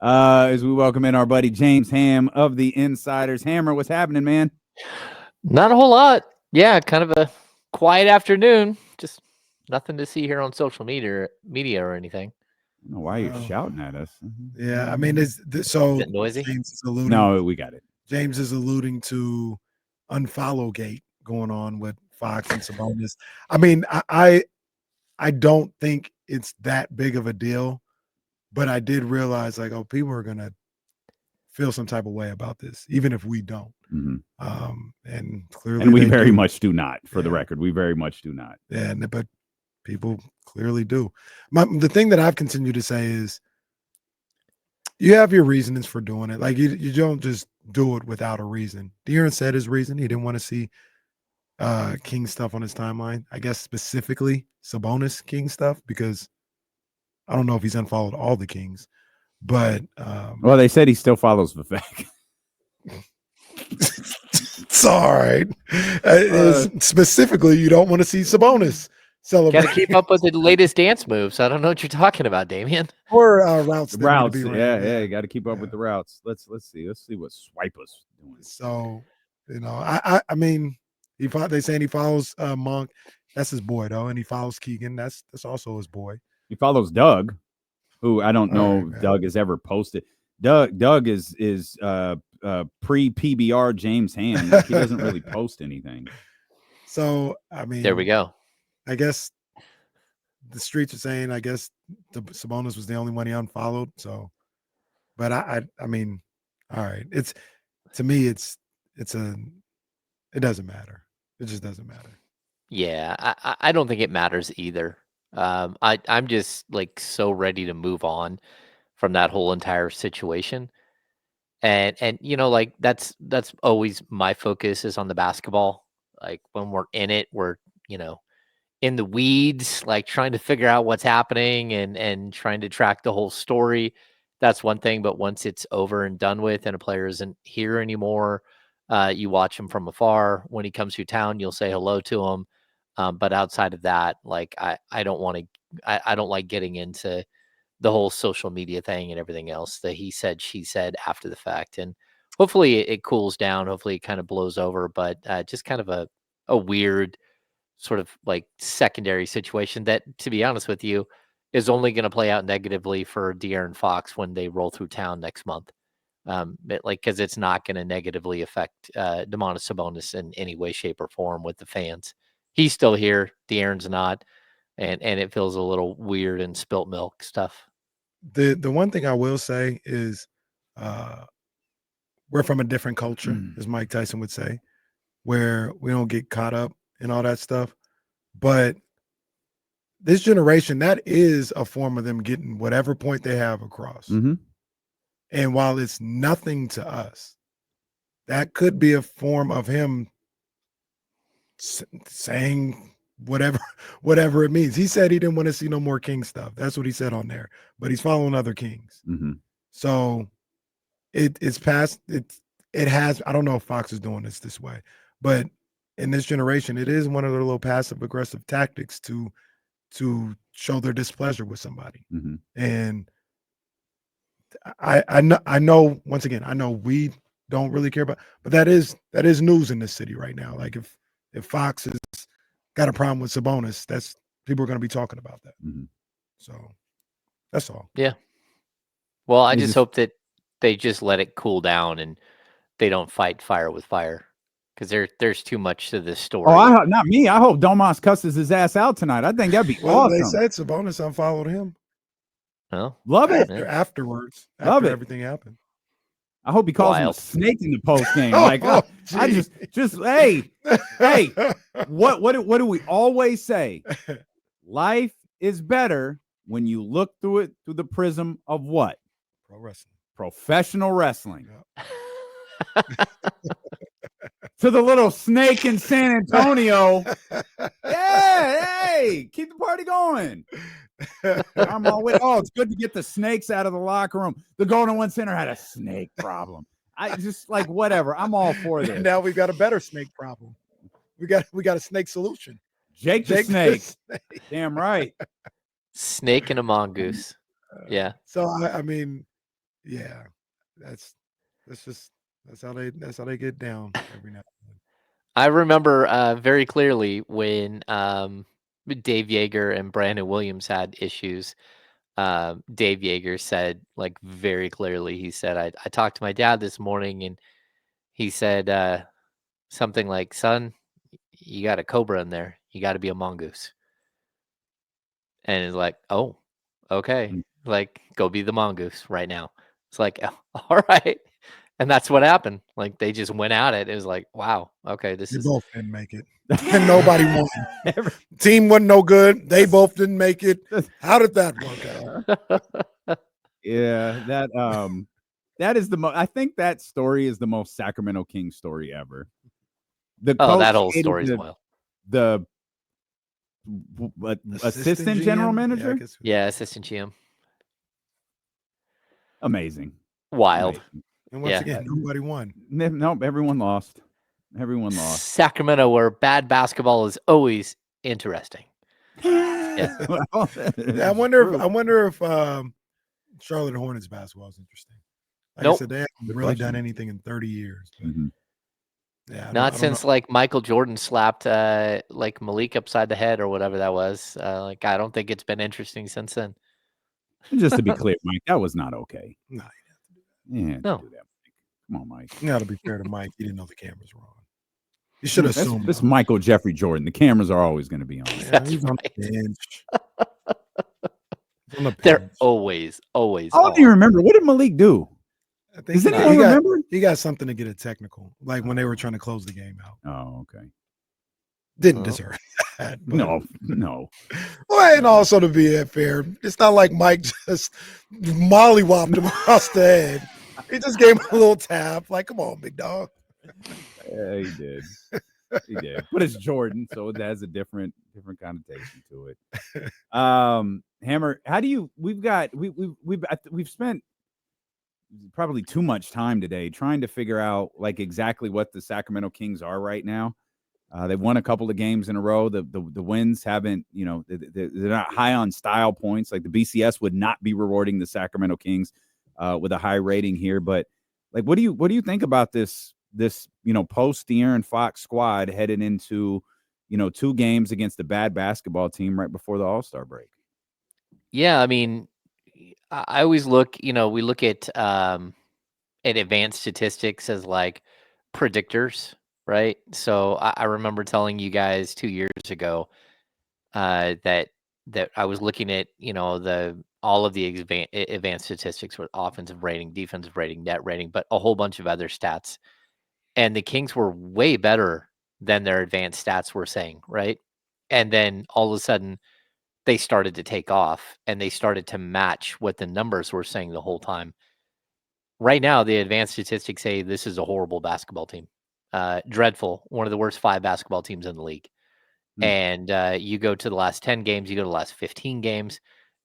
as we welcome in our buddy James Ham of the Insiders. Hammer, what's happening, man? Not a whole lot. Yeah, kind of a quiet afternoon. Just nothing to see here on social media or anything. I don't know why you're shouting at us. Yeah, I mean, So is it noisy? James is alluding. No, we got it. James is alluding to unfollow gate going on with Fox and Sabonis. I mean, I don't think it's that big of a deal, but I did realize like, oh, people are gonna feel some type of way about this, even if we don't. Mm-hmm. And clearly, and we very much do not. For the record, we very much do not. Yeah, but people clearly do. The thing that I've continued to say is, you have your reasons for doing it. Like you don't just do it without a reason. De'Aaron said his reason he didn't want to see King stuff on his timeline. I guess specifically Sabonis King stuff, because I don't know if he's unfollowed all the Kings, but well, they said he still follows Vivek. It's all right. Specifically, you don't want to see Sabonis celebrate. Got to keep up with the latest dance moves. I don't know what you're talking about, Damian. Or routes. Routes. Yeah. You got to keep up with the routes. Let's see. Let's see what Swiper's doing. So, I mean, they saying he follows Monk. That's his boy though, and he follows Keegan. That's also his boy. He follows Doug, who I don't know if Doug has ever posted. Doug is pre PBR James Ham. Like, he doesn't really post anything. So I mean, there we go. I guess the streets are saying, I guess the Sabonis was the only one he unfollowed. So, but I mean, all right. It doesn't matter. It just doesn't matter. Yeah, I don't think it matters either. I'm just like so ready to move on from that whole entire situation. And like that's always my focus is on the basketball. Like when we're in it, we're, in the weeds, like trying to figure out what's happening and trying to track the whole story. That's one thing. But once it's over and done with and a player isn't here anymore, you watch him from afar. When he comes to town, you'll say hello to him. But outside of that, like I don't want to, I don't like getting into the whole social media thing and everything else that he said, she said after the fact. And hopefully it cools down. Hopefully it kind of blows over, but just kind of a weird sort of like secondary situation that, to be honest with you, is only going to play out negatively for De'Aaron Fox when they roll through town next month. Because it's not going to negatively affect Domantas Sabonis in any way, shape, or form with the fans. He's still here. De'Aaron's not. And it feels a little weird and spilt milk stuff. The one thing I will say is we're from a different culture, as Mike Tyson would say, where we don't get caught up in all that stuff. But this generation, that is a form of them getting whatever point they have across. Mm-hmm. And while it's nothing to us, that could be a form of him saying whatever it means. He said he didn't want to see no more King stuff. That's what he said on there. But he's following other Kings. Mm-hmm. So it's past. It has. I don't know if Fox is doing this way, but in this generation, it is one of their little passive aggressive tactics to show their displeasure with somebody. Mm-hmm. And I know once again, I know we don't really care about, but that is news in this city right now. Like if Fox has got a problem with Sabonis, that's people are going to be talking about that. Mm-hmm. So that's all. Yeah. Well, I just hope that they just let it cool down and they don't fight fire with fire, because there's too much to this story. Oh, not me. I hope Domas cusses his ass out tonight. I think that'd be awesome. They said Sabonis unfollowed him. Oh, love it. Afterwards, love after everything happened. I hope he calls him a snake in the post game. Like I just hey, what do we always say? Life is better when you look through it through the prism of what? Pro wrestling. Professional wrestling. Yep. To the little snake in San Antonio. Yeah, hey, keep the party going. I'm all with. Oh, it's good to get the snakes out of the locker room. The Golden One Center had a snake problem. I just like whatever. I'm all for this. And now we've got a better snake problem. We got a snake solution. Jake the snake. Damn right. Snake and a mongoose. Yeah. So I mean, Yeah, that's how they get down every now and then. I remember very clearly when Dave Yeager and Brandon Williams had issues. Dave Yeager said, like, very clearly, he said, I talked to my dad this morning, and he said something like, "Son, you got a cobra in there. You got to be a mongoose." And it's like, "Oh, okay. Mm. Like, go be the mongoose right now." It's like, "Oh, all right." And that's what happened. Like, they just went at it. It was like, wow, okay, this They is both didn't make it, and nobody won. Every- Team wasn't no good. They both didn't make it. How did that work out? Yeah, that is I think that story is the most Sacramento Kings story ever. The Oh, that coach whole hated story's wild. the assistant general GM? manager. Yeah, I guess. Yeah, assistant GM. Amazing. Wild. Amazing. And once Yeah. again, nobody won. Nope, everyone lost. Everyone lost. Sacramento, where bad basketball is always interesting. Well, Yeah, I wonder if Charlotte Hornets basketball is interesting. Like Nope. I said, they haven't Good really question. done anything in 30 years. But Mhm. yeah, Not since like Michael Jordan slapped like Malik upside the head or whatever that was. Like, I don't think it's been interesting since then. Just to be clear, Mike, that was not okay. No, You had No. to do that. Come on, Mike. you got to be fair to Mike. He didn't know the cameras were on. You should That's assume. this Michael Jeffrey Jordan. The cameras are always going to be on. Yeah, That's he's on right. the bench. He's on the They're bench. always I don't on. even remember. What did Malik do? I think Does he anyone got, remember? he got something to get a technical, like when they were trying to close the game out. Oh, okay. Didn't Oh. deserve that. But, No. Well, and also to be fair, it's not like Mike just mollywopped him across the head. He just gave him a little tap. Like, come on, big dog. Yeah, he did. He did. But it's Jordan, so it has a different connotation to it. Hammer, how do you? We've spent probably too much time today trying to figure out like exactly what the Sacramento Kings are right now. They've won a couple of games in a row. The wins haven't, they're not high on style points. Like the BCS would not be rewarding the Sacramento Kings with a high rating here. But like, what do you think about this post De'Aaron Fox squad headed into 2 games against a bad basketball team right before the All-Star break? Yeah, I mean, I always look, we look at advanced statistics as like predictors, right? So I remember telling you guys 2 years ago that I was looking at, all of the advanced statistics with offensive rating, defensive rating, net rating, but a whole bunch of other stats. And the Kings were way better than their advanced stats were saying, right? And then all of a sudden they started to take off and they started to match what the numbers were saying the whole time. Right now, the advanced statistics say this is a horrible basketball team. Dreadful. One of the worst 5 basketball teams in the league. And you go to the last 10 games, you go to the last 15 games,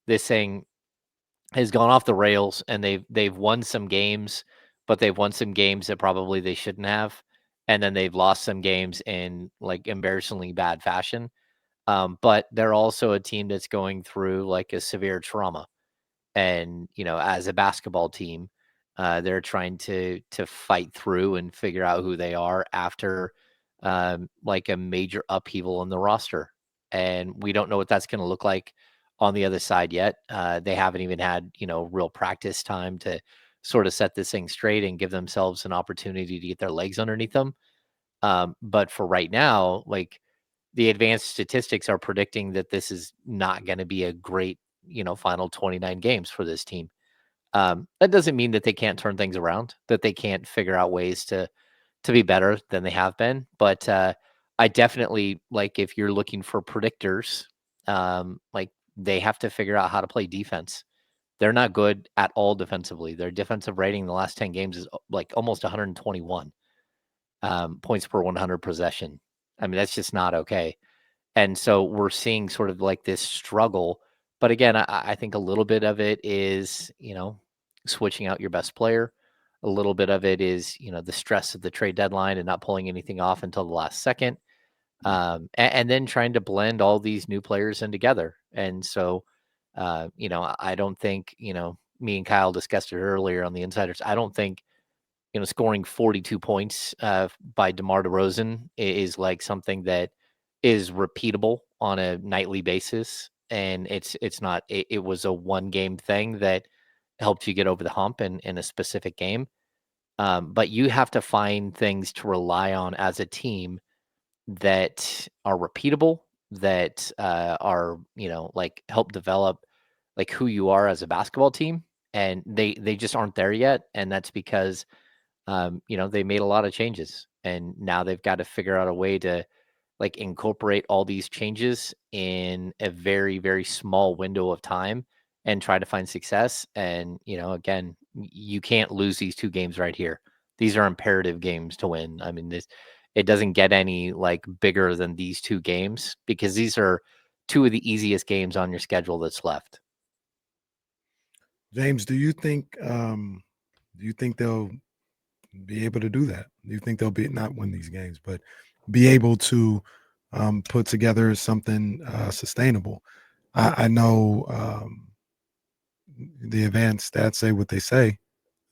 this thing has gone off the rails, and they've won some games, but they've won some games that probably they shouldn't have. And then they've lost some games in like embarrassingly bad fashion. But they're also a team that's going through like a severe trauma. And, as a basketball team, they're trying to fight through and figure out who they are after like a major upheaval in the roster. And we don't know what that's going to look like on the other side yet. They haven't even had, real practice time to sort of set this thing straight and give themselves an opportunity to get their legs underneath them. But for right now, like the advanced statistics are predicting that this is not going to be a great, final 29 games for this team. That doesn't mean that they can't turn things around, that they can't figure out ways to be better than they have been. But I definitely, like, if you're looking for predictors, like they have to figure out how to play defense. They're not good at all defensively. Their defensive rating in the last 10 games is like almost 121 points per 100 possession. I mean, that's just not okay. And so we're seeing sort of like this struggle. But again, I think a little bit of it is, switching out your best player. A little bit of it is, the stress of the trade deadline and not pulling anything off until the last second. And then trying to blend all these new players in together. And so, I don't think, me and Kyle discussed it earlier on the Insiders. I don't think, scoring 42 points by DeMar DeRozan is like something that is repeatable on a nightly basis. And it's not, it was a one game thing that helped you get over the hump in a specific game. But you have to find things to rely on as a team that are repeatable, that are, like help develop like who you are as a basketball team. And they just aren't there yet. And that's because they made a lot of changes, and now they've got to figure out a way to like incorporate all these changes in a very, very small window of time and try to find success. And, again, you can't lose these two games right here. These are imperative games to win. I mean, it doesn't get any like bigger than these two games, because these are two of the easiest games on your schedule that's left. James, do you think they'll be able to do that? Do you think they'll be not win these games, but be able to put together something sustainable? I know the advanced stats say what they say,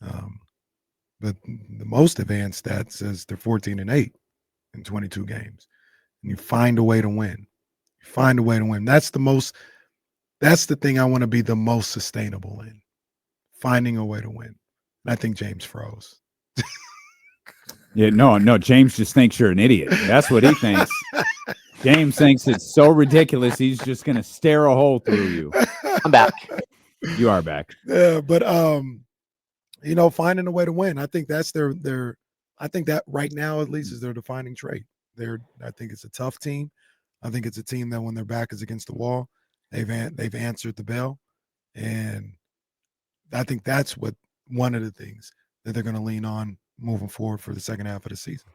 but the most advanced stats says they're 14-8 in 22 games, and you find a way to win. You find a way to win. That's the thing I want to be the most sustainable in, finding a way to win. And I think James froze. Yeah, no. James just thinks you're an idiot. That's what he thinks. James thinks it's so ridiculous, he's just going to stare a hole through you. I'm back. You are back. Yeah, but finding a way to win. I think that's their. I think that right now, at least, is their defining trait. I think it's a tough team. I think it's a team that when their back is against the wall, they've answered the bell, and I think that's one of the things that they're going to lean on moving forward for the second half of the season.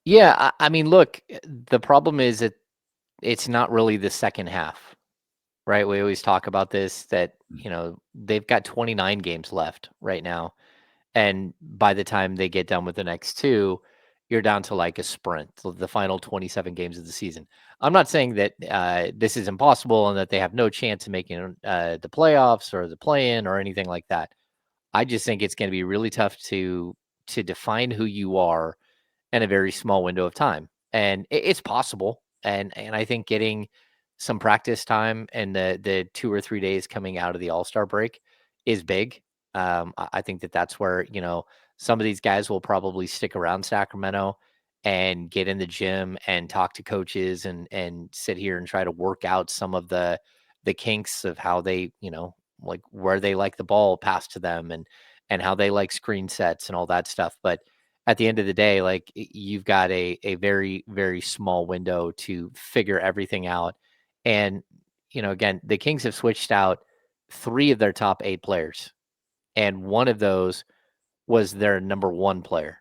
Yeah, I mean, look, the problem is that it's not really the second half, right? We always talk about this, that, they've got 29 games left right now. And by the time they get done with the next two, you're down to like a sprint, the final 27 games of the season. I'm not saying that this is impossible and that they have no chance of making the playoffs or the play-in or anything like that. I just think it's going to be really tough to define who you are in a very small window of time. And it's possible. And I think getting some practice time and the 2 or 3 days coming out of the All-Star break is big. I think that's where, some of these guys will probably stick around Sacramento and get in the gym and talk to coaches and sit here and try to work out some of the kinks of how they, like where they like the ball passed to them and how they like screen sets and all that stuff. But at the end of the day, like you've got a very, very small window to figure everything out. And, again, the Kings have switched out 3 of their top 8 players, and one of those was their number 1 player.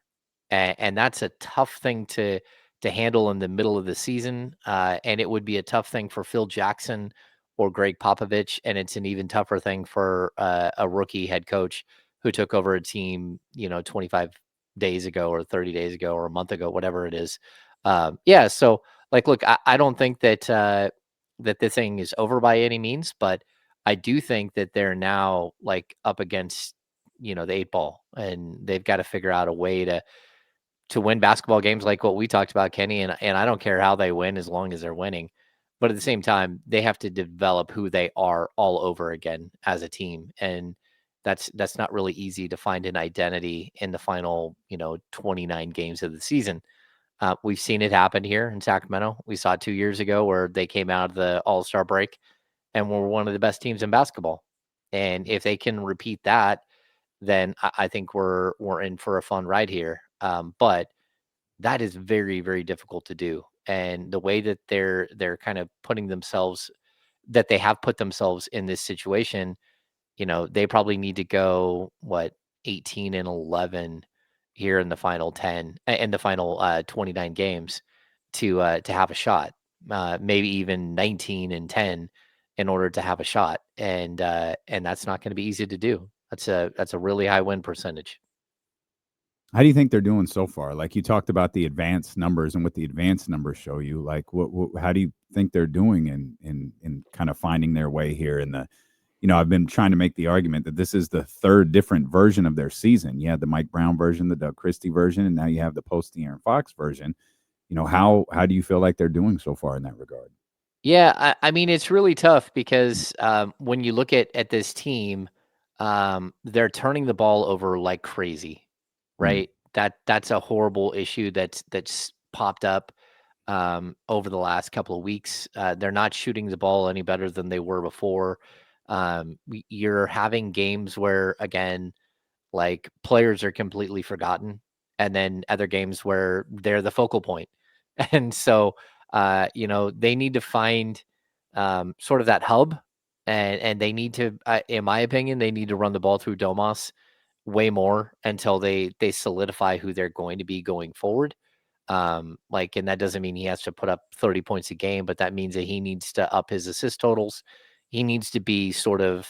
And that's a tough thing to handle in the middle of the season. And it would be a tough thing for Phil Jackson or Greg Popovich. And it's an even tougher thing for a rookie head coach who took over a team, 25 days ago or 30 days ago or a month ago, whatever it is. Yeah. So like, look, I don't think that, that this thing is over by any means, but I do think that they're now like up against, the 8 ball, and they've got to figure out a way to win basketball games like what we talked about, Kenny. And I don't care how they win as long as they're winning. But at the same time, they have to develop who they are all over again as a team. And that's not really easy to find an identity in the final, 29 games of the season. We've seen it happen here in Sacramento. We saw it 2 years ago where they came out of the All-Star break and were one of the best teams in basketball. And if they can repeat that, then I think we're in for a fun ride here. But that is very, very difficult to do. And the way that they're kind of that they have put themselves in this situation, they probably need to go 18-11 here in the final 29 games to have a shot. Maybe even 19-10 in order to have a shot. And that's not going to be easy to do. That's a really high win percentage. How do you think they're doing so far? Like you talked about the advanced numbers and what the advanced numbers show you. Like how do you think they're doing in kind of finding their way here in I've been trying to make the argument that this is the third different version of their season. You had the Mike Brown version, the Doug Christie version, and now you have the post De'Aaron Fox version. How do you feel like they're doing so far in that regard? Yeah, I mean, it's really tough because when you look at this team, they're turning the ball over like crazy, Mm. right? That's a horrible issue that's popped up over the last couple of weeks. They're not shooting the ball any better than they were before. You're having games where, again, like players are completely forgotten, and then other games where they're the focal point. And so, they need to find sort of that hub, and they need to, in my opinion, they need to run the ball through Domas way more until they solidify who they're going to be going forward. And that doesn't mean he has to put up 30 points a game, but that means that he needs to up his assist totals. He needs to be sort of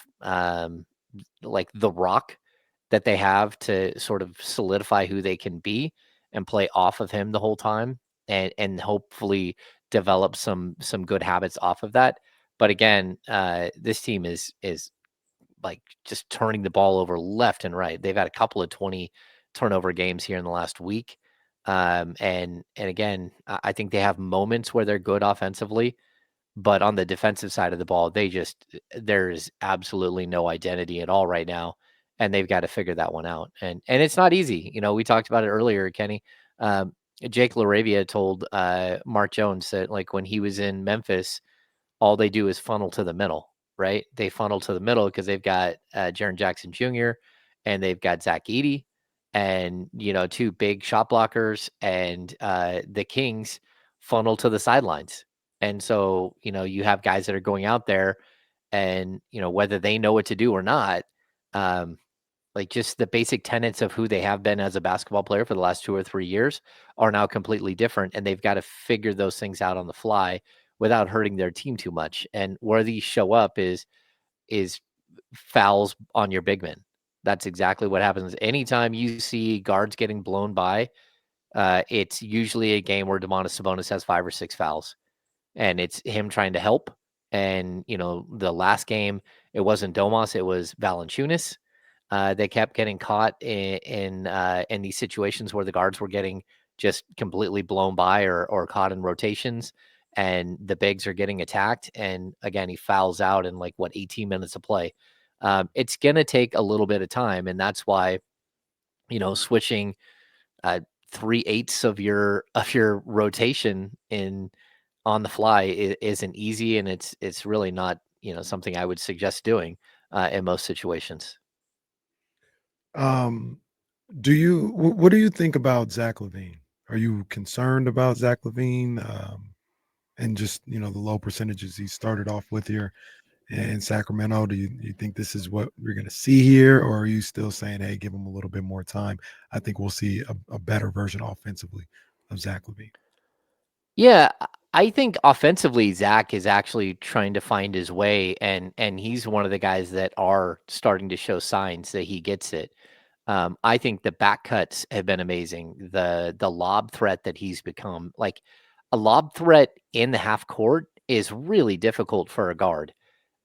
like the rock that they have to sort of solidify who they can be and play off of him the whole time, and hopefully develop some good habits off of that. But again, this team is like just turning the ball over left and right. They've had a couple of 20 turnover games here in the last week. And again, I think they have moments where they're good offensively, but on the defensive side of the ball, there is absolutely no identity at all right now, and they've got to figure that one out. And it's not easy. We talked about it earlier, Kenny. Jake LaRavia told Mark Jones that, like, when he was in Memphis, all they do is funnel to the middle, right? They funnel to the middle because they've got Jaren Jackson Jr. and they've got Zach Edey, and two big shot blockers, and the Kings funnel to the sidelines. And so you have guys that are going out there, and whether they know what to do or not, um, like, just the basic tenets of who they have been as a basketball player for the last 2 or 3 years are now completely different, and they've got to figure those things out on the fly without hurting their team too much. And where these show up is fouls on your big men. That's exactly what happens. Anytime you see guards getting blown by, it's usually a game where Domantas Sabonis has 5 or 6 fouls, and it's him trying to help. And the last game, it wasn't Domas, it was Valanciunas. They kept getting caught in these situations where the guards were getting just completely blown by, or caught in rotations, and the bigs are getting attacked. And again, he fouls out in 18 minutes of play. It's gonna take a little bit of time, and that's why switching 3/8 of your rotation in on the fly isn't easy, and it's really not something I would suggest doing in most situations. Um, what do you think about Zach LaVine? Are you concerned about Zach LaVine, and just the low percentages he started off with here in Sacramento? Do you think this is what we're going to see here, or are you still saying, hey, give him a little bit more time? I think we'll see a better version offensively of Zach LaVine. Yeah, I think offensively, Zach is actually trying to find his way, and he's one of the guys that are starting to show signs that he gets it. I think the back cuts have been amazing. The lob threat that he's become, like, a lob threat in the half court is really difficult for a guard.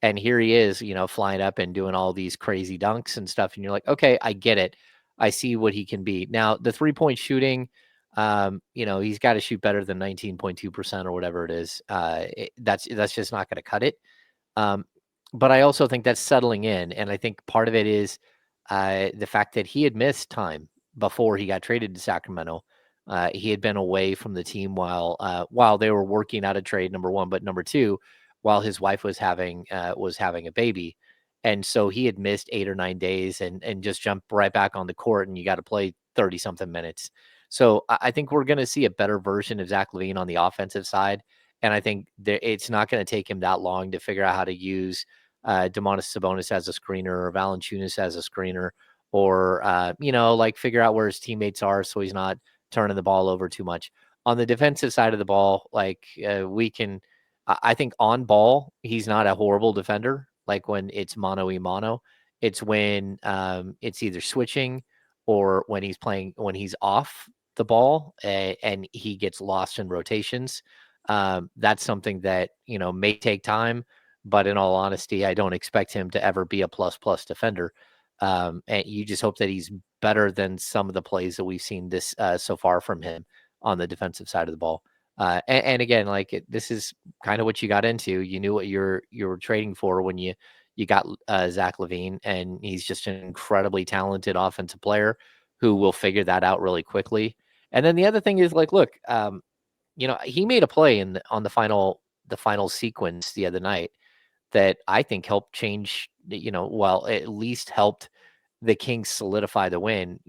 And here he is, flying up and doing all these crazy dunks and stuff. And you're like, okay, I get it. I see what he can be. Now, the 3-point shooting, he's got to shoot better than 19.2% or whatever it is. That's just not going to cut it. Um, but I also think that's settling in. And I think part of it is the fact that he had missed time before he got traded to Sacramento. He had been away from the team while they were working out a trade, number one, but number two, while his wife was having a baby. And so he had missed 8 or 9 days, and just jumped right back on the court, and you got to play 30 something minutes. So I think we're going to see a better version of Zach LaVine on the offensive side. And I think it's not going to take him that long to figure out how to use Domantas Sabonis as a screener, or Valanciunas as a screener, or figure out where his teammates are so he's not turning the ball over too much. On the defensive side of the ball, we can. I think on ball, he's not a horrible defender. Like, when it's mano a mano, it's when it's either switching, or when he's off the ball, and he gets lost in rotations. That's something that may take time, but in all honesty, I don't expect him to ever be a plus defender. And you just hope that he's better than some of the plays that we've seen this so far from him on the defensive side of the ball. And again, like this is kind of what you got into. You knew what you were trading for when you got Zack LaVine, and he's just an incredibly talented offensive player who will figure that out really quickly. And then the other thing is like, look, he made a play on the final sequence the other night that I think helped change, well, at least helped the Kings solidify the win.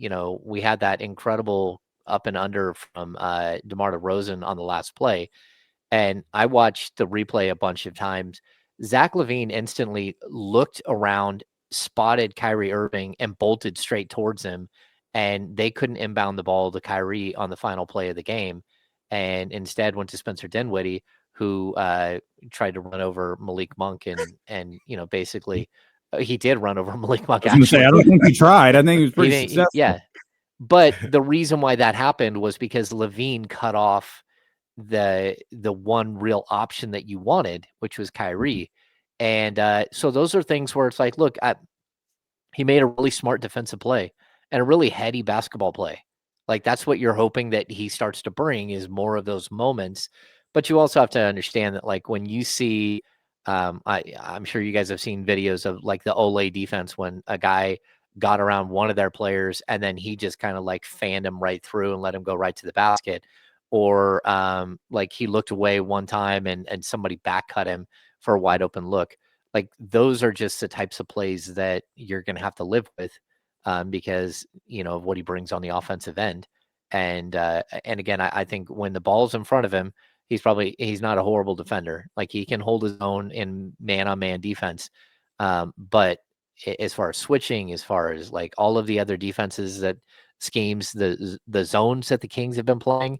We had that incredible up and under from DeMar DeRozan on the last play. And I watched the replay a bunch of times. Zack LaVine instantly looked around, spotted Kyrie Irving, and bolted straight towards him. And they couldn't inbound the ball to Kyrie on the final play of the game, and instead went to Spencer Dinwiddie, who tried to run over Malik Monk, and basically he did run over Malik Monk. I was going to say, I don't think he tried. I think he was pretty successful. Yeah, but the reason why that happened was because LaVine cut off the one real option that you wanted, which was Kyrie. And so those are things where it's like, look, he made a really smart defensive play and a really heady basketball play. Like that's what you're hoping that he starts to bring, is more of those moments. But you also have to understand that, like, when you see, I'm sure you guys have seen videos of like the Olay defense when a guy got around one of their players and then he just kind of like fanned him right through and let him go right to the basket. Or like he looked away one time and somebody back cut him for a wide open look. Like those are just the types of plays that you're going to have to live with because, of what he brings on the offensive end. And again, I think when the ball's in front of him, he's not a horrible defender. Like he can hold his own in man-on-man defense. But as far as switching, as far as like all of the other defenses that schemes, the zones that the Kings have been playing,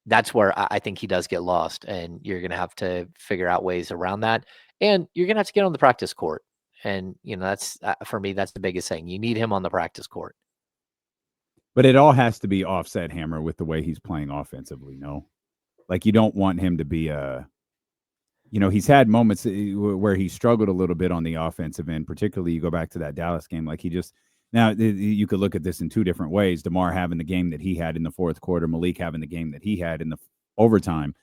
that's where I think he does get lost, and you're going to have to figure out ways around that. And you're going to have to get on the practice court. And, that's for me, that's the biggest thing. You need him on the practice court. But it all has to be offset, Hammer, with the way he's playing offensively. No, like you don't want him to be he's had moments where he struggled a little bit on the offensive end. Particularly, you go back to that Dallas game, like now you could look at this in two different ways. DeMar having the game that he had in the fourth quarter, Malik having the game that he had in the overtime.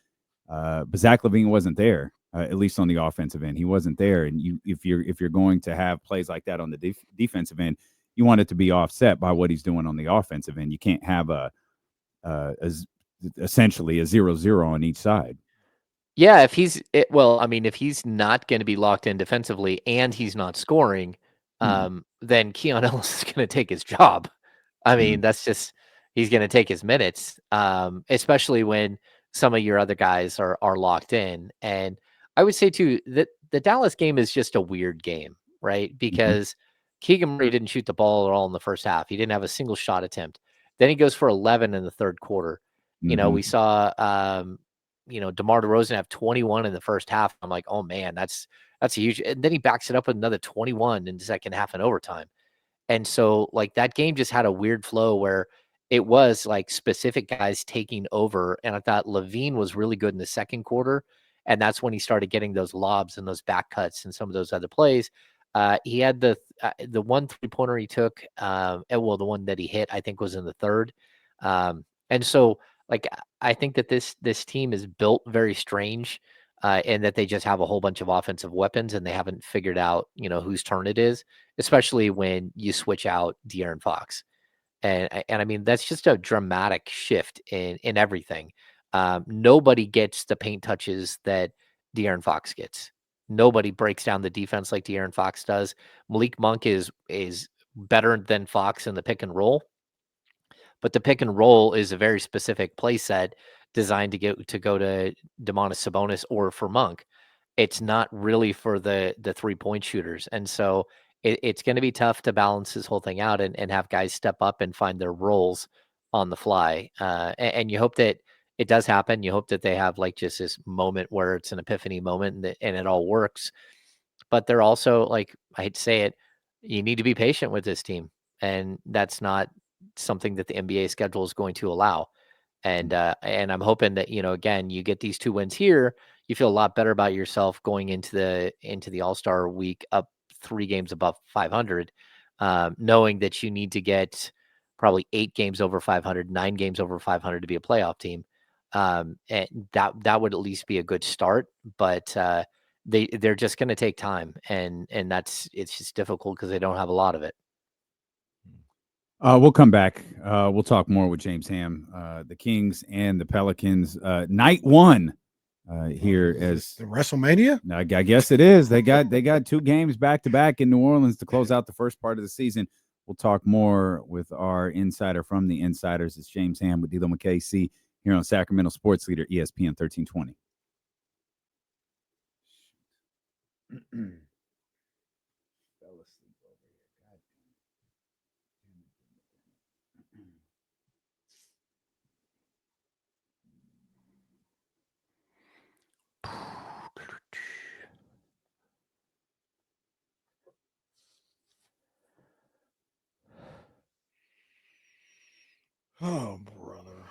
But Zack LaVine wasn't there, at least on the offensive end. He wasn't there. And if you're going to have plays like that on the defensive end, you want it to be offset by what he's doing on the offensive end. You can't have essentially a 0-0 on each side. Yeah, if he's not going to be locked in defensively and he's not scoring, then Keon Ellis is going to take his job. I mean, that's just, he's going to take his minutes, especially when some of your other guys are locked in. And I would say too that the Dallas game is just a weird game, right? Because Keegan Murray didn't shoot the ball at all in the first half. He didn't have a single shot attempt. Then he goes for 11 in the third quarter. We saw, DeMar DeRozan have 21 in the first half. I'm like, oh man, that's a huge. And then he backs it up with another 21 in the second half and overtime. And so like that game just had a weird flow where it was like specific guys taking over. And I thought LaVine was really good in the second quarter. And that's when he started getting those lobs and those back cuts and some of those other plays. He had the one 3-pointer he took, the one that he hit, I think was in the third. And so like, I think that this team is built very strange, and that they just have a whole bunch of offensive weapons and they haven't figured out, whose turn it is, especially when you switch out De'Aaron Fox. And I mean, that's just a dramatic shift in everything. Nobody gets the paint touches that De'Aaron Fox gets. Nobody breaks down the defense like De'Aaron Fox does. Malik Monk is better than Fox in the pick and roll. But the pick and roll is a very specific play set designed to go to Domantas Sabonis or for Monk. It's not really for the 3-point shooters. And so it's going to be tough to balance this whole thing out and have guys step up and find their roles on the fly. And you hope that it does happen. You hope that they have like just this moment where it's an epiphany moment and it all works. But they're also, like, I hate to say it, you need to be patient with this team. And that's not something that the NBA schedule is going to allow. And I'm hoping that, again, you get these 2 wins here, you feel a lot better about yourself going into the All-Star week up 3 games above 500, knowing that you need to get probably 8 games over 500, 9 games over 500 to be a playoff team. And that would at least be a good start, but they're just going to take time, and it's just difficult because they don't have a lot of it. We'll come back. We'll talk more with James Ham, the Kings and the Pelicans. Night 1 here as the WrestleMania. I guess it is. They got 2 games back to back in New Orleans to close out the first part of the season. We'll talk more with our insider from the Insiders. It's James Ham with D'Lo McKay here on Sacramento Sports Leader ESPN 1320. Oh, brother.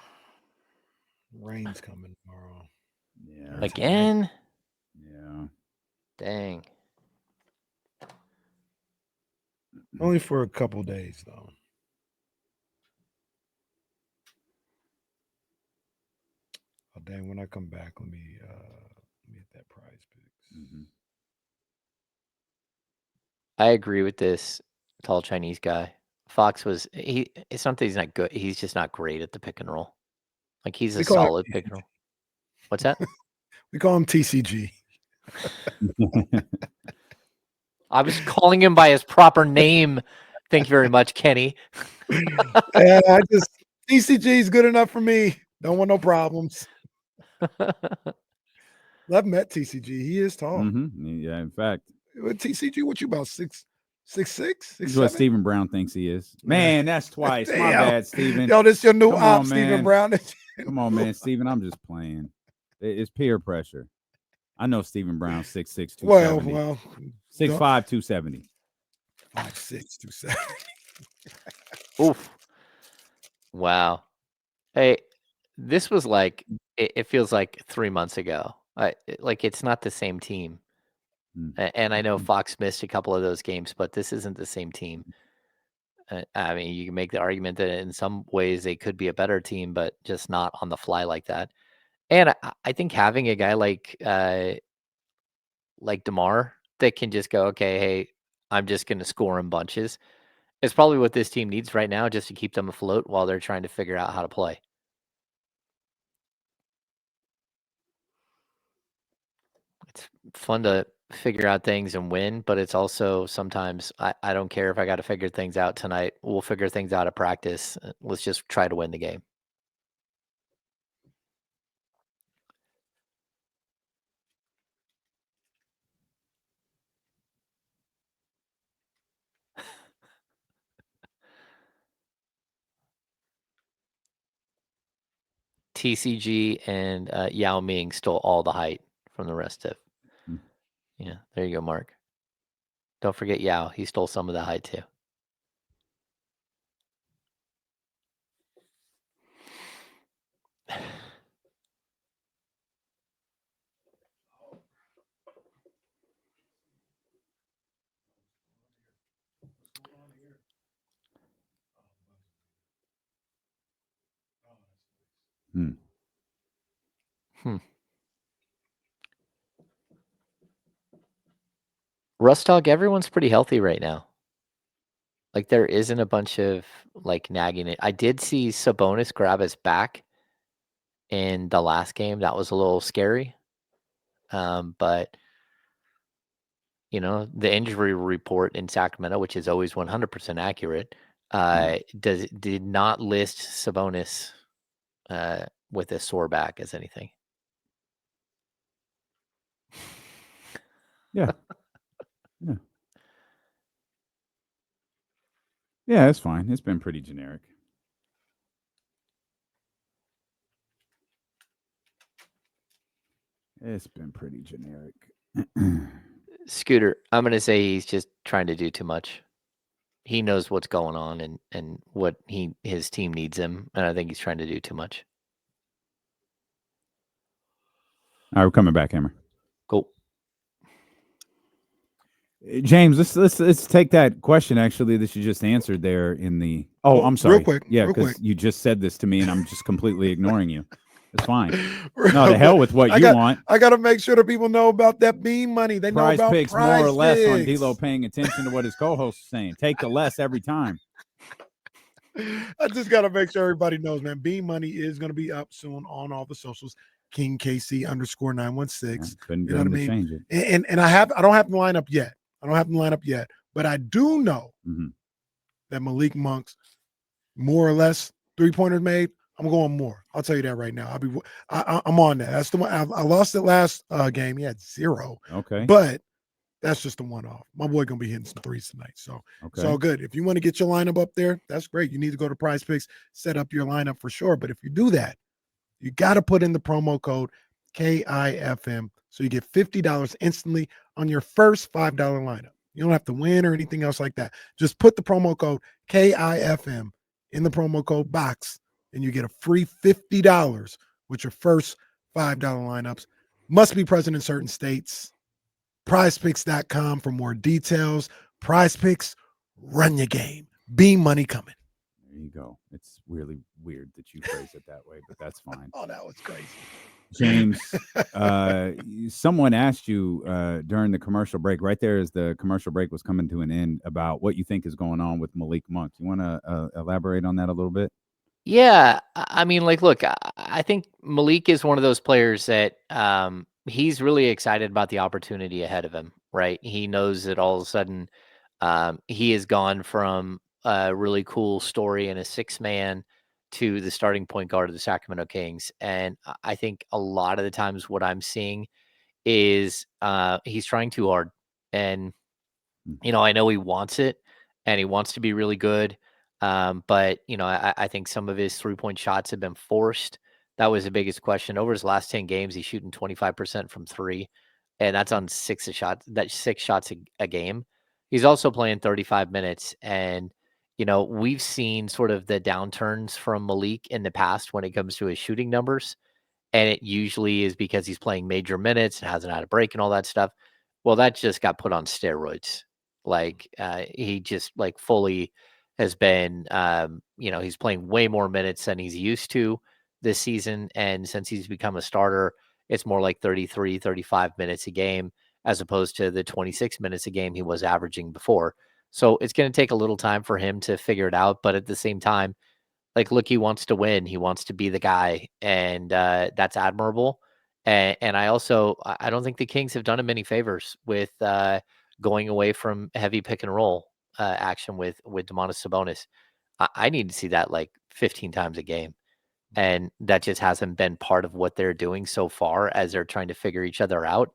Rain's coming tomorrow. Yeah. Again? Yeah. Dang. Only for a couple days, though. Oh, dang. When I come back, let me hit that prize picks. Mm-hmm. I agree with this tall Chinese guy. Fox it's not that he's not good. He's just not great at the pick and roll. Like, he's a solid pick and roll. What's that? We call him TCG. I was calling him by his proper name. Thank you very much, Kenny. Yeah, TCG is good enough for me. Don't want no problems. I've met TCG. He is tall. Mm-hmm. Yeah, in fact. TCG, what you about 6'6"? 6'7"? What Stephen Brown thinks he is. Man, that's twice. My bad, Stephen. Yo, this your new op, Stephen Brown. Come on, man. Stephen, I'm just playing. It's peer pressure. I know Stephen Brown 6'6", 270. Well, 6'5", 270. 5'6", 270. Oof. Wow. Hey, this was like, it feels like 3 months ago. It's not the same team. And I know Fox missed a couple of those games, but this isn't the same team. I mean, you can make the argument that in some ways they could be a better team, but just not on the fly like that. And I think having a guy like DeMar that can just go, okay, hey, I'm just going to score in bunches, is probably what this team needs right now, just to keep them afloat while they're trying to figure out how to play. It's fun to figure out things and win, but it's also sometimes I don't care if I got to figure things out tonight. We'll figure things out at practice. Let's just try to win the game. TCG and Yao Ming stole all the height from the rest of. Yeah, there you go, Mark. Don't forget Yao. He stole some of the height too. Rustog, everyone's pretty healthy right now. Like, there isn't a bunch of nagging it. I did see Sabonis grab his back in the last game. That was a little scary. But the injury report in Sacramento, which is always 100% accurate, did not list Sabonis with a sore back as anything. Yeah. Yeah, it's fine. It's been pretty generic. It's been pretty generic. Scooter, I'm going to say he's just trying to do too much. He knows what's going on and what his team needs him, and I think he's trying to do too much. All right, we're coming back, Hammer. Cool. James, let's take that question actually that you just answered there in the. Oh, I'm sorry. Real quick. Yeah, real because quick. you just said this to me, and I'm just completely ignoring you. It's fine. Real No, to hell quick. with what I you got- want. I got to make sure that people know about that beam money. They know Prize about Picks Prize more or less on Picks. D-Lo paying attention to what his co-host is saying. Take the less every time. I just got to make sure everybody knows, man. Beam money is going to be up soon on all the socials. King KC _916. Yeah, couldn't You get know what I him to mean? change it. And I don't have the lineup yet. But I do know that Malik Monk's more or less 3-pointers made. I'm going more. I'll tell you that right now. I'm on that. That's the one. I lost it last game. He had 0. Okay. But that's just a one-off. My boy gonna be hitting some threes tonight. So it's all good. If you want to get your lineup up there, that's great. You need to go to Prize Picks, set up your lineup for sure. But if you do that, you got to put in the promo code KIFM so you get $50 instantly on your first $5 lineup. You don't have to win or anything else like that. Just put the promo code KIFM in the promo code box, and you get a free $50 with your first $5 lineups. Must be present in certain states. PrizePicks.com for more details. Prize Picks, run your game. Beam money coming. There you go. It's really weird that you phrase it that way, but that's fine. Oh, that was crazy. James, someone asked you during the commercial break, right there as the commercial break was coming to an end, about what you think is going on with Malik Monk. You want to elaborate on that a little bit? Yeah, I mean, like, look, I think Malik is one of those players that he's really excited about the opportunity ahead of him, right? He knows that all of a sudden he has gone from a really cool story in a 6-man to the starting point guard of the Sacramento Kings. And I think a lot of the times what I'm seeing is he's trying too hard. And, I know he wants it and he wants to be really good. But, I think some of his 3-point shots have been forced. That was the biggest question. Over his last 10 games, he's shooting 25% from 3. And that's on 6 shots. That's 6 shots a game. He's also playing 35 minutes. And, we've seen sort of the downturns from Malik in the past when it comes to his shooting numbers. And it usually is because he's playing major minutes and hasn't had a break and all that stuff. Well, that just got put on steroids. Like he just like fully has been, he's playing way more minutes than he's used to this season. And since he's become a starter, it's more like 33, 35 minutes a game, as opposed to the 26 minutes a game he was averaging before. So it's going to take a little time for him to figure it out. But at the same time, like, look, he wants to win. He wants to be the guy. And that's admirable. And I don't think the Kings have done him any favors with going away from heavy pick and roll action with Domantas Sabonis. I need to see that like 15 times a game. And that just hasn't been part of what they're doing so far as they're trying to figure each other out.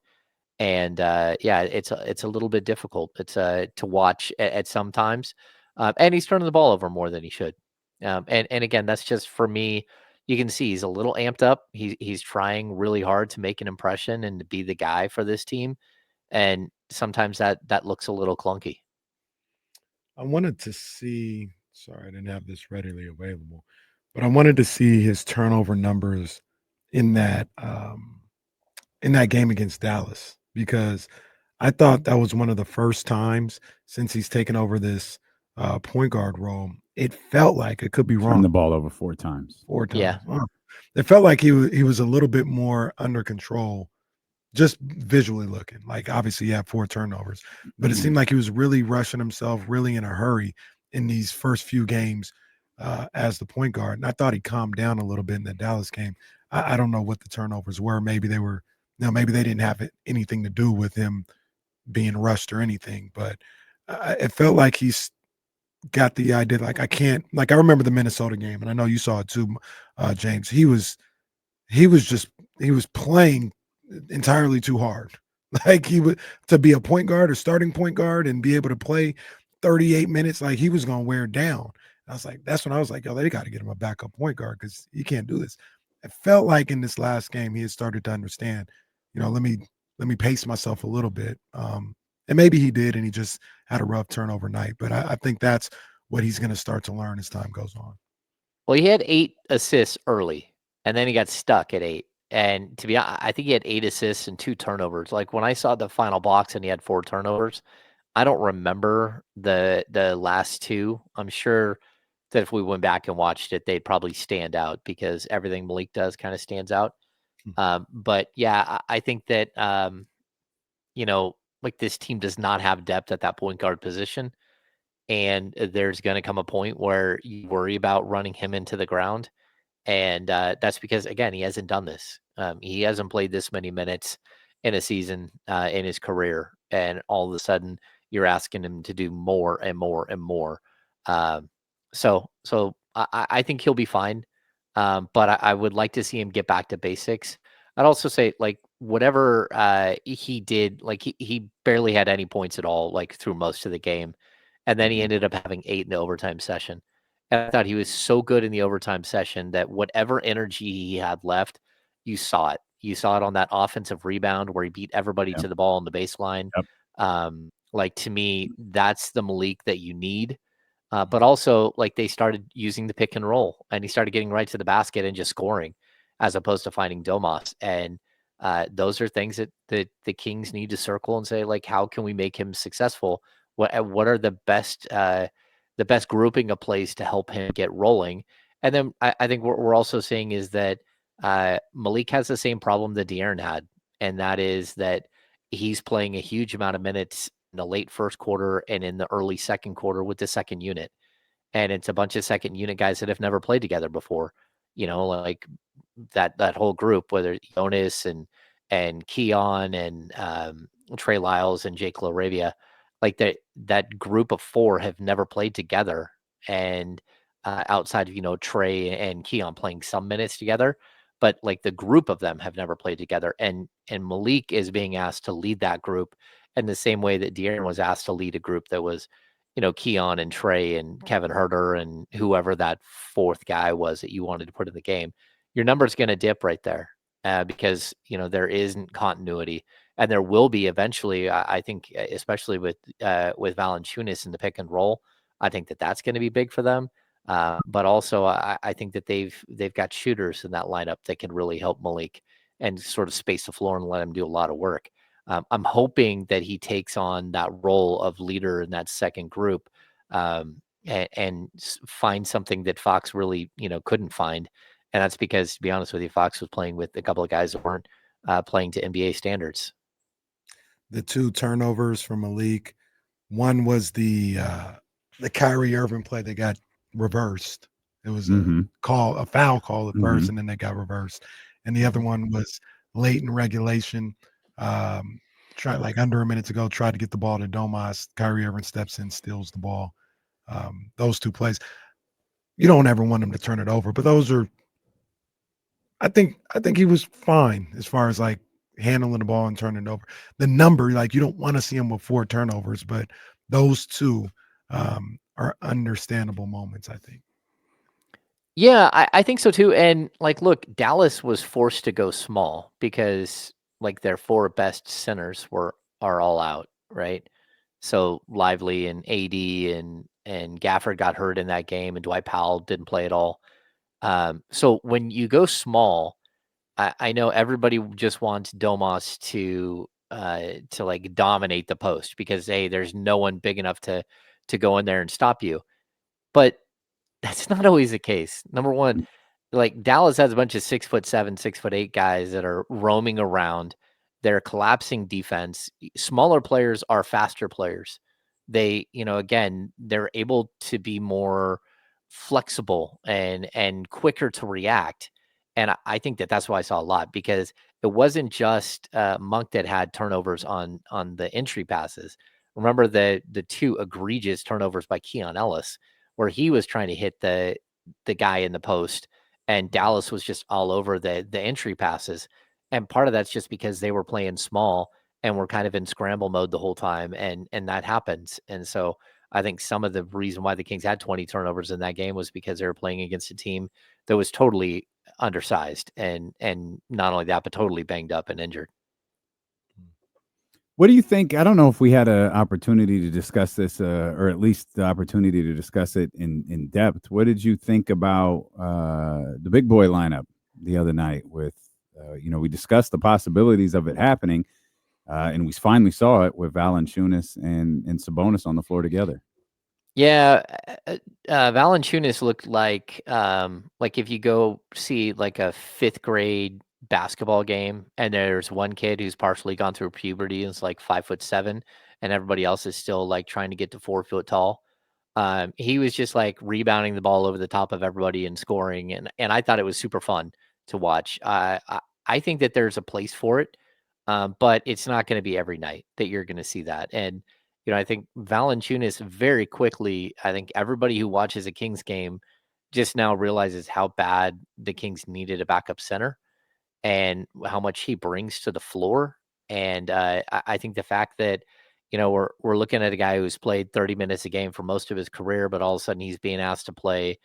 And it's a little bit difficult. It's to watch at some times. And he's turning the ball over more than he should. And again, that's just for me. You can see he's a little amped up. He's trying really hard to make an impression and to be the guy for this team. And sometimes that looks a little clunky. I wanted to see, sorry, I didn't have this readily available, but I wanted to see his turnover numbers in that game against Dallas, because I thought that was one of the first times since he's taken over this point guard role. It felt like, it could be wrong, Turned the ball over 4 times. 4 times. Yeah. Wow. It felt like he was a little bit more under control, just visually looking. Like, obviously, he had 4 turnovers, but it seemed like he was really rushing himself, really in a hurry in these first few games as the point guard. And I thought he calmed down a little bit in the Dallas game. I don't know what the turnovers were. Maybe they were, maybe they didn't have anything to do with him being rushed or anything, but it felt like he's got the idea. Like, I remember the Minnesota game, and I know you saw it too, James. He was playing entirely too hard. Like, he would, to be a point guard or starting point guard and be able to play 38 minutes, like, he was going to wear down. I was like, that's when I was like, yo, they got to get him a backup point guard, because he can't do this. It felt like in this last game he had started to understand, let me pace myself a little bit. And maybe he did, and he just had a rough turnover night. But I think that's what he's going to start to learn as time goes on. Well, he had 8 assists early, and then he got stuck at 8. And to be honest, I think he had 8 assists and 2 turnovers. Like when I saw the final box and he had 4 turnovers, I don't remember the last 2. I'm sure that if we went back and watched it, they'd probably stand out because everything Malik does kind of stands out. But yeah, I think that like this team does not have depth at that point guard position. And there's going to come a point where you worry about running him into the ground. And that's because, again, he hasn't done this. He hasn't played this many minutes in a season in his career. And all of a sudden, you're asking him to do more and more and more. So I think he'll be fine. But I would like to see him get back to basics. I'd also say, like, whatever he did, like, he barely had any points at all, like, through most of the game. And then he ended up having 8 in the overtime session. And I thought he was so good in the overtime session that whatever energy he had left, you saw it. You saw it on that offensive rebound where he beat everybody Yep. to the ball on the baseline. Yep. Like, to me, that's the Malik that you need. But also, like, they started using the pick and roll, and he started getting right to the basket and just scoring, as opposed to finding Domas. And those are things that the Kings need to circle and say, like, how can we make him successful? What are the best grouping of plays to help him get rolling? And then I think what we're also seeing is that Malik has the same problem that De'Aaron had, and that is that he's playing a huge amount of minutes in the late first quarter and in the early second quarter with the second unit. And it's a bunch of second unit guys that have never played together before, like that whole group, whether Jonas and Keon and Trey Lyles and Jake LaRavia, like that group of 4 have never played together. And outside of, Trey and Keon playing some minutes together, but like the group of them have never played together. And Malik is being asked to lead that group in the same way that De'Aaron was asked to lead a group that was, Keon and Trey and Kevin Huerter and whoever that 4th guy was that you wanted to put in the game. Your number's going to dip right there because, there isn't continuity. And there will be eventually, I think, especially with Valanciunas in the pick and roll. I think that that's going to be big for them. But also, I think that they've got shooters in that lineup that can really help Malik and sort of space the floor and let him do a lot of work. I'm hoping that he takes on that role of leader in that second group and find something that Fox really, couldn't find. And that's because, to be honest with you, Fox was playing with a couple of guys that weren't playing to NBA standards. The 2 turnovers from Malik, one was the Kyrie Irving play that got reversed. It was a foul call at first, and then they got reversed. And the other one was late in regulation. Tried like under a minute to go, tried to get the ball to Domas. Kyrie Irving steps in, steals the ball. Those 2 plays, you don't ever want him to turn it over, but those are. I think he was fine as far as like handling the ball and turning it over. The number, like, you don't want to see him with 4 turnovers, but those 2 are understandable moments, I think. Yeah, I think so too. And like, look, Dallas was forced to go small because like their 4 best centers are all out, right? So Lively and AD and Gafford got hurt in that game, and Dwight Powell didn't play at all. So when you go small, I know everybody just wants Domas to like dominate the post because, hey, there's no one big enough to go in there and stop you. But that's not always the case. Number one, like Dallas has a bunch of 6'7", 6'8" guys that are roaming around. They're collapsing defense. Smaller players are faster players. They, again, they're able to be more flexible and quicker to react. And I think that that's why I saw a lot, because it wasn't just Monk that had turnovers on the entry passes. Remember the 2 egregious turnovers by Keon Ellis, where he was trying to hit the guy in the post, and Dallas was just all over the entry passes. And part of that's just because they were playing small and were kind of in scramble mode the whole time, and that happens. And so I think some of the reason why the Kings had 20 turnovers in that game was because they were playing against a team that was totally undersized and not only that, but totally banged up and injured. What do you think? I don't know if we had an opportunity to discuss this, or at least the opportunity to discuss it in depth. What did you think about the big boy lineup the other night with we discussed the possibilities of it happening, and we finally saw it with Valanciunas and Sabonis on the floor together. Yeah, Valanciunas looked like if you go see like a 5th grade basketball game, and there's one kid who's partially gone through puberty and is like 5'7", and everybody else is still like trying to get to 4 foot tall. He was just like rebounding the ball over the top of everybody and scoring, and I thought it was super fun to watch. I think that there's a place for it, but it's not going to be every night that you're going to see that. And I think Valanciunas very quickly. I think everybody who watches a Kings game just now realizes how bad the Kings needed a backup center and how much he brings to the floor. And I think the fact that we're looking at a guy who's played 30 minutes a game for most of his career, but all of a sudden he's being asked to play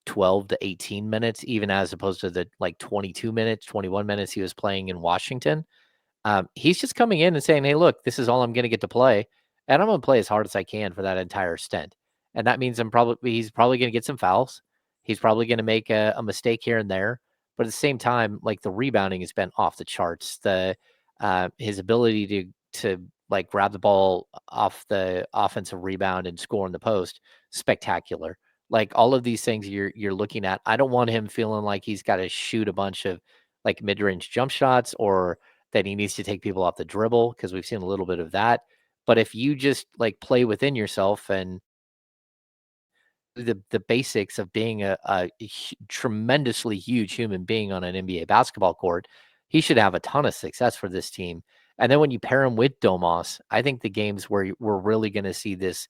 12 to 18 minutes, even as opposed to the like 22 minutes, 21 minutes he was playing in Washington. He's just coming in and saying, "Hey, look, this is all I'm going to get to play, and I'm going to play as hard as I can for that entire stint." And that means he's probably going to get some fouls. He's probably going to make a mistake here and there, but at the same time, like the rebounding has been off the charts. His ability to like grab the ball off the offensive rebound and score in the post, spectacular. Like all of these things you're looking at. I don't want him feeling like he's got to shoot a bunch of like mid-range jump shots or that he needs to take people off the dribble, because we've seen a little bit of that. But if you just like play within yourself and the basics of being a tremendously huge human being on an NBA basketball court, he should have a ton of success for this team. And then when you pair him with Domas, I think the games where we're really going to see this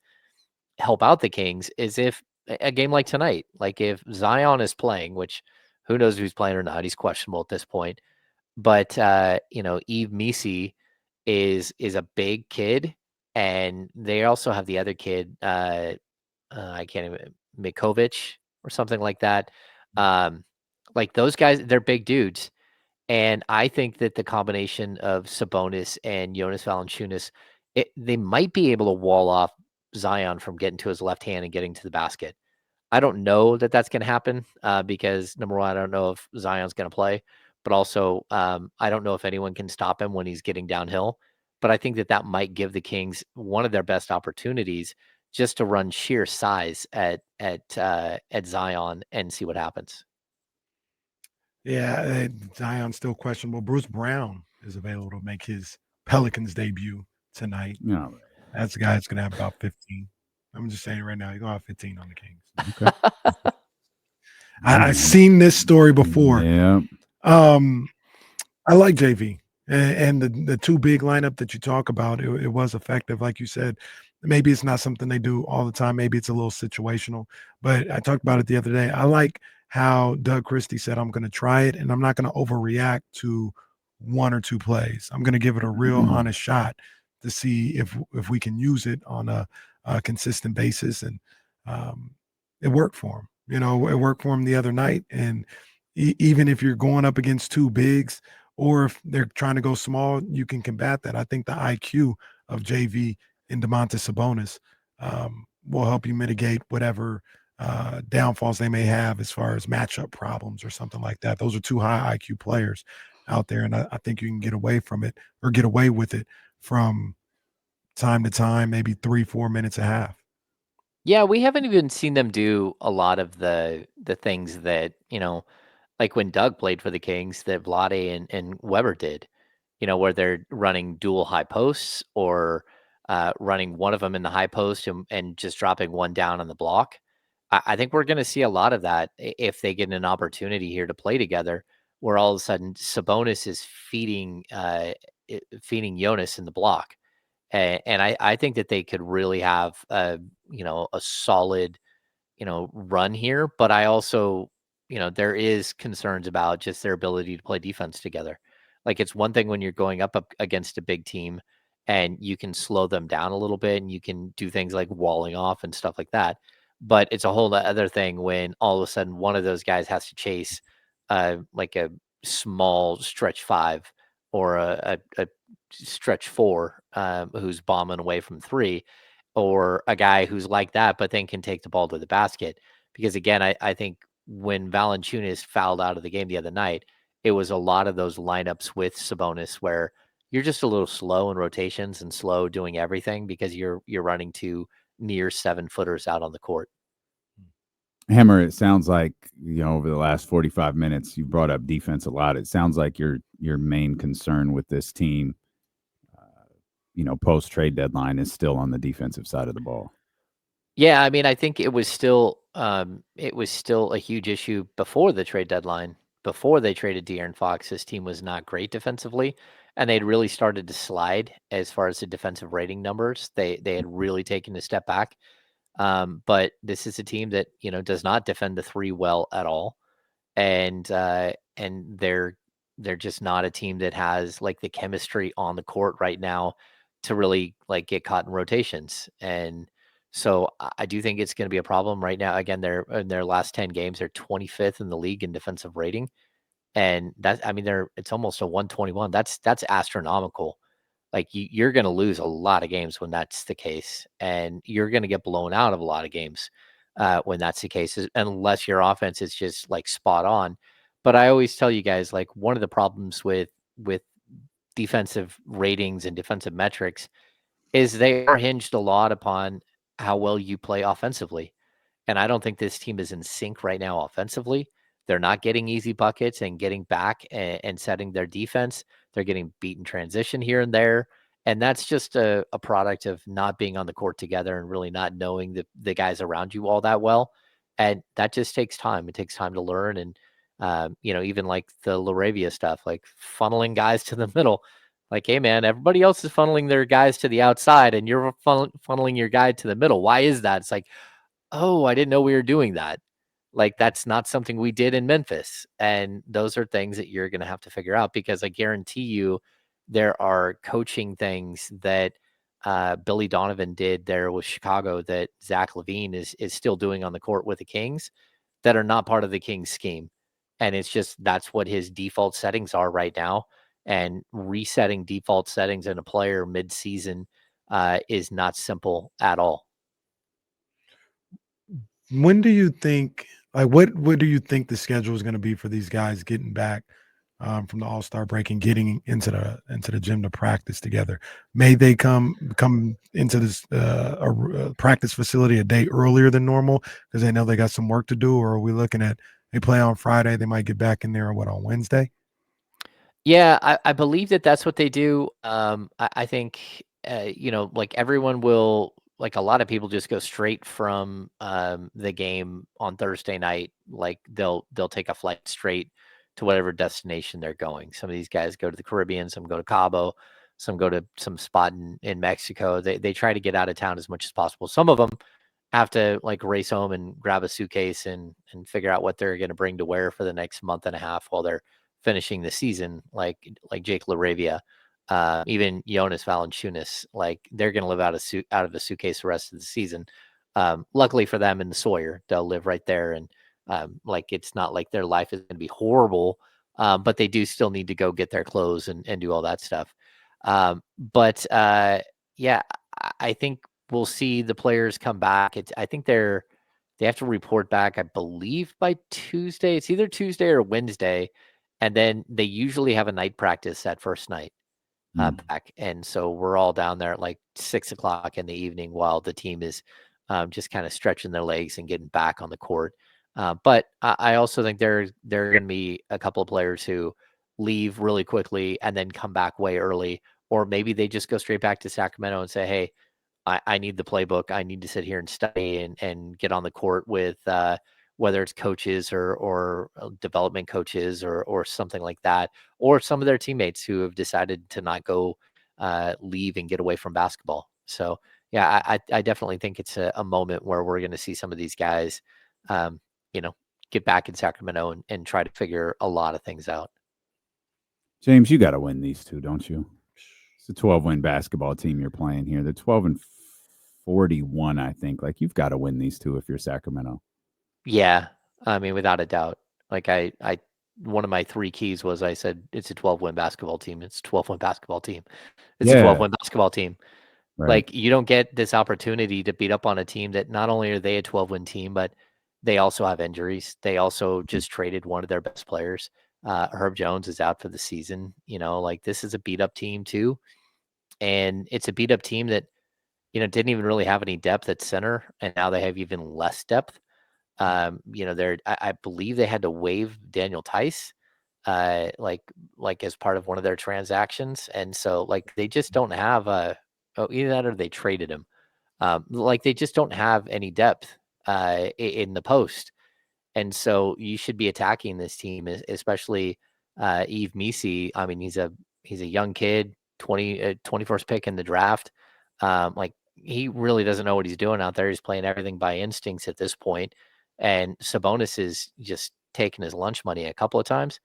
help out the Kings is if a game like tonight, like if Zion is playing, which who knows if he's playing or not, he's questionable at this point. But Eve Misi is a big kid, and they also have the other kid, I can't even Mikovic or something like that. Like those guys, they're big dudes. And I think that the combination of Sabonis and Jonas Valanciunas, they might be able to wall off Zion from getting to his left hand and getting to the basket. I don't know that that's going to happen because number one, I don't know if Zion's going to play, but also I don't know if anyone can stop him when he's getting downhill. But I think that might give the Kings one of their best opportunities just to run sheer size at Zion and see what happens. Yeah, Zion's still questionable. Bruce Brown is available to make his Pelicans debut tonight. No, That's the guy that's going to have about 15. I'm just saying right now, he's going to have 15 on the Kings. okay. I've seen this story before. Yeah. I like JV and the two big lineup that you talk about. It was effective, like you said. Maybe it's not something they do all the time. Maybe it's a little situational. But I talked about it the other day. I like how Doug Christie said, "I'm going to try it, and I'm not going to overreact to one or two plays. I'm going to give it a real honest shot to see if we can use it on a consistent basis." And it worked for him. It worked for him the other night. And even if you're going up against two bigs, or if they're trying to go small, you can combat that. I think the IQ of JV and Domantas Sabonis will help you mitigate whatever downfalls they may have as far as matchup problems or something like that. Those are two high IQ players out there, and I think you can get away from it or get away with it from time to time, maybe 3-4 minutes a half. Yeah, we haven't even seen them do a lot of the things that, like when Doug played for the Kings, that Vlade and Weber did, where they're running dual high posts or running one of them in the high post and just dropping one down on the block. I think we're going to see a lot of that if they get an opportunity here to play together, where all of a sudden Sabonis is feeding Jonas in the block. And I think that they could really have a solid, run here. But I also, there is concerns about just their ability to play defense together. Like it's one thing when you're going up against a big team and you can slow them down a little bit and you can do things like walling off and stuff like that. But it's a whole other thing when all of a sudden one of those guys has to chase like a small stretch five or a stretch four who's bombing away from three, or a guy who's like that, but then can take the ball to the basket. Because again, I think when Valanciunas fouled out of the game the other night, it was a lot of those lineups with Sabonis where you're just a little slow in rotations and slow doing everything because you're running two near 7-footers out on the court. Hammer, it sounds like, over the last 45 minutes, you brought up defense a lot. It sounds like your main concern with this team, post-trade deadline is still on the defensive side of the ball. Yeah, I mean, I think it was still a huge issue before the trade deadline. Before they traded De'Aaron Fox, his team was not great defensively, and they'd really started to slide as far as the defensive rating numbers. They had really taken a step back. But this is a team that does not defend the three well at all, and they're just not a team that has like the chemistry on the court right now to really like get caught in rotations. And so I do think it's going to be a problem right now. Again, they're in their last 10 games, they're 25th in the league in defensive rating, and it's almost a 121. That's astronomical. Like you're going to lose a lot of games when that's the case, and you're going to get blown out of a lot of games when that's the case, unless your offense is just like spot on. But I always tell you guys, like one of the problems with defensive ratings and defensive metrics is they are hinged a lot upon how well you play offensively. And I don't think this team is in sync right now offensively. They're not getting easy buckets and getting back and setting their defense. They're getting beaten transition here and there. And that's just a product of not being on the court together and really not knowing the guys around you all that well. And that just takes time. It takes time to learn. And, even like the Laravia stuff, like funneling guys to the middle. Like, hey, man, everybody else is funneling their guys to the outside and you're funneling your guy to the middle. Why is that? It's like, oh, I didn't know we were doing that. Like, that's not something we did in Memphis. And those are things that you're going to have to figure out, because I guarantee you there are coaching things that Billy Donovan did there with Chicago that Zack LaVine is still doing on the court with the Kings that are not part of the Kings scheme. And it's just, that's what his default settings are right now. And resetting default settings in a player mid-season is not simple at all. When do you think, like, what do you think the schedule is going to be for these guys getting back from the All-Star break and getting into the gym to practice together? May they come into this practice facility a day earlier than normal because they know they got some work to do, or are we looking at they play on Friday, they might get back in there on Wednesday? Yeah, I believe that's what they do. I think, like everyone will, like a lot of people just go straight from the game on Thursday night. Like they'll take a flight straight to whatever destination they're going. Some of these guys go to the Caribbean, some go to Cabo, some go to some spot in Mexico. They try to get out of town as much as possible. Some of them have to like race home and grab a suitcase and figure out what they're going to bring to wear for the next month and a half while they're finishing the season, like Jake LaRavia, even Jonas Valanciunas, like they're going to live out of a suitcase the rest of the season. Luckily for them in the Sawyer, they'll live right there, and like it's not like their life is going to be horrible, but they do still need to go get their clothes and do all that stuff. But yeah, I think we'll see the players come back. I think they have to report back, I believe, by Tuesday. It's either Tuesday or Wednesday. And then they usually have a night practice that first night back. And so we're all down there at like 6:00 in the evening while the team is just kind of stretching their legs and getting back on the court. But I also think there are going to be a couple of players who leave really quickly and then come back way early. Or maybe they just go straight back to Sacramento and say, hey, I need the playbook. I need to sit here and study and get on the court with whether it's coaches or development coaches or something like that, or some of their teammates who have decided to not go leave and get away from basketball. So yeah, I definitely think it's a moment where we're going to see some of these guys, get back in Sacramento and try to figure a lot of things out. James, you got to win these two, don't you? It's a 12-win basketball team you're playing here. They're 12-41, I think. Like, you've got to win these two if you're Sacramento. Yeah, I mean, without a doubt. Like I one of my 3 keys was I said it's a 12-win basketball team. It's a 12-win basketball team. It's a 12-win basketball team. Right. Like you don't get this opportunity to beat up on a team that not only are they a 12-win team, but they also have injuries. They also just traded one of their best players. Herb Jones is out for the season. Like this is a beat up team too. And it's a beat up team that, didn't even really have any depth at center. And now they have even less depth. I believe they had to waive Daniel Tice, like as part of one of their transactions. And so like, they just don't have either that or they traded him. Like they just don't have any depth in the post. And so you should be attacking this team, especially Yves Missi. I mean, he's a young kid, 21st pick in the draft. Like he really doesn't know what he's doing out there. He's playing everything by instincts at this point. And Sabonis is just taking his lunch money a couple of times.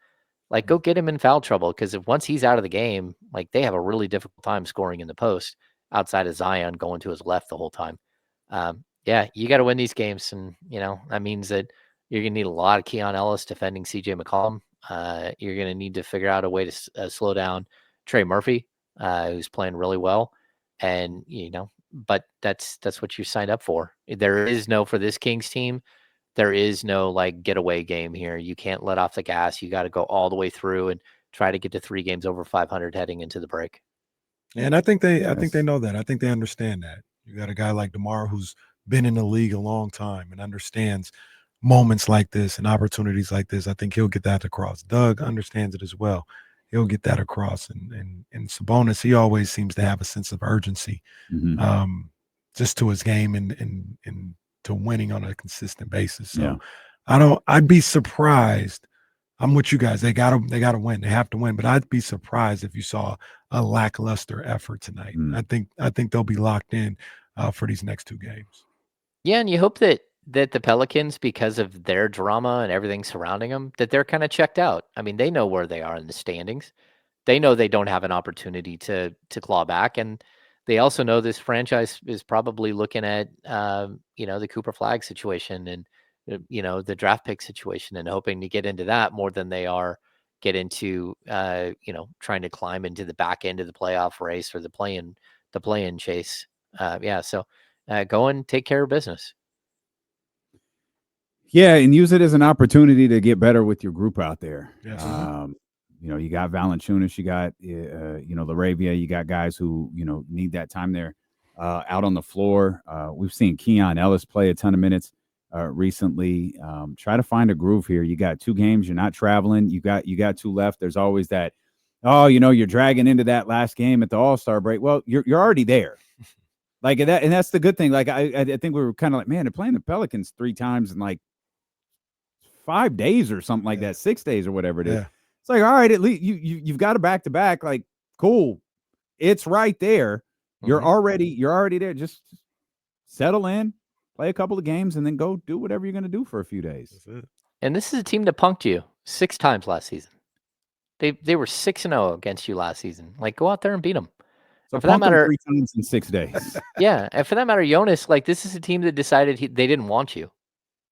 Like go get him in foul trouble, because if once he's out of the game, like they have a really difficult time scoring in the post outside of Zion going to his left the whole time. Yeah, you got to win these games, and that means that you're going to need a lot of Keon Ellis defending CJ McCollum. You're going to need to figure out a way to slow down Trey Murphy, who's playing really well. And, but that's what you signed up for. There is no, for this Kings team, there is no like getaway game here. You can't let off the gas. You got to go all the way through and try to get to 3 games over 500 heading into the break. And I think they know that. I think they understand that. You got a guy like DeMar who's been in the league a long time and understands moments like this and opportunities like this. I think he'll get that across. Doug understands it as well. He'll get that across. And Sabonis, he always seems to have a sense of urgency, just to his game and to winning on a consistent basis. So I'd be surprised. I'm with you guys. They gotta win. They have to win. But I'd be surprised if you saw a lackluster effort tonight. I think they'll be locked in for these next 2 games. Yeah, and you hope that the Pelicans, because of their drama and everything surrounding them, that they're kind of checked out. I mean, they know where they are in the standings. They know they don't have an opportunity to claw back, and they also know this franchise is probably looking at the Cooper Flag situation and the draft pick situation, and hoping to get into that more than they are get into trying to climb into the back end of the playoff race or the play-in chase. So go and take care of business. Yeah, and use it as an opportunity to get better with your group out there. Yes. You got Valanciunas, you got Laravia, you got guys who need that time there out on the floor. We've seen Keon Ellis play a ton of minutes recently. Try to find a groove here. You got 2 games. You're not traveling. You got 2 left. There's always that. You're dragging into that last game at the All-Star break. Well, you're already there. Like that, and that's the good thing. Like I think we were kind of like, man, they're playing the Pelicans 3 times in like 5 days or something like that, 6 days or whatever it is. It's like, all right, at least you've got a back-to-back. Like, cool, it's right there. You're already there. Just settle in, play a couple of games, and then go do whatever you're going to do for a few days. That's it. And this is a team that punked you 6 times last season. They were 6-0 against you last season. Like, go out there and beat them. So for that matter, 3 times in 6 days. Yeah, and for that matter, Jonas, like this is a team that decided they didn't want you.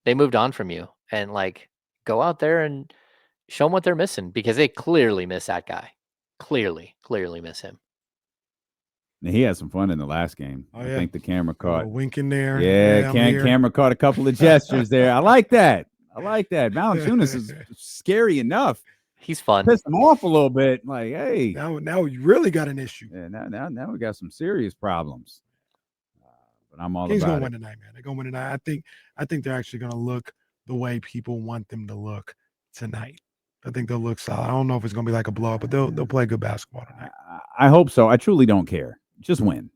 They moved on from you, and like go out there and show them what they're missing, because they clearly miss that guy. Clearly miss him. Now, he had some fun in the last game. I think the camera caught winking there. Yeah, camera caught a couple of gestures there. I like that. Valanciunas is scary enough. He's fun. Pissed him off a little bit. Like, hey, now you really got an issue. Yeah, now we got some serious problems. But I'm all Kings about gonna it. win tonight, man. They're gonna win tonight. I think they're actually gonna look the way people want them to look tonight. I think they'll look solid. I don't know if it's gonna be like a blowout, but they'll play good basketball tonight. I hope so. I truly don't care. Just win.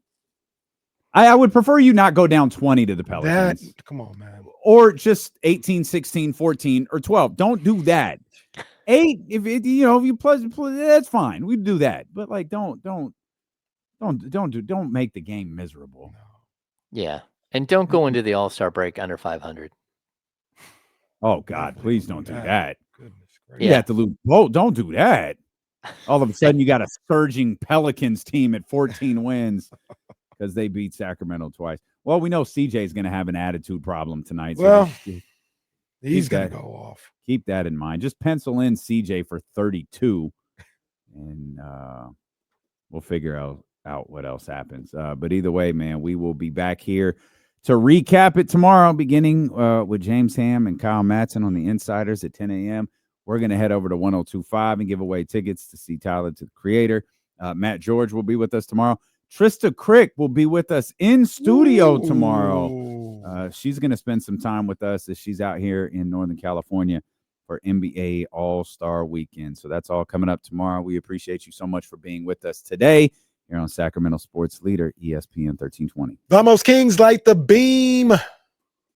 I would prefer you not go down 20 to the Pelicans. Come on, man. Or just 18, 16, 14, or 12. Don't do that. 8, if you play, that's fine. We do that, but like, don't make the game miserable. Yeah, and don't go into the All-Star break under 500. Oh God, please don't do that. Goodness gracious. You have to lose. Oh, don't do that. All of a sudden, you got a surging Pelicans team at 14 wins because they beat Sacramento twice. Well, we know CJ is going to have an attitude problem tonight. So well, he's going to go off. Keep that in mind. Just pencil in CJ for 32, and we'll figure out what else happens. But either way, man, we will be back here to recap it tomorrow, beginning with James Ham and Kyle Mattson on the Insiders at 10 a.m. we're going to head over to 1025 and give away tickets to see Tyler, to the Creator. Matt George will be with us tomorrow. Trista Crick will be with us in studio tomorrow. She's going to spend some time with us as she's out here in Northern California for NBA All-Star Weekend. So that's all coming up tomorrow. We appreciate you so much for being with us today here on Sacramento Sports Leader, ESPN 1320. Vamos Kings, light the beam.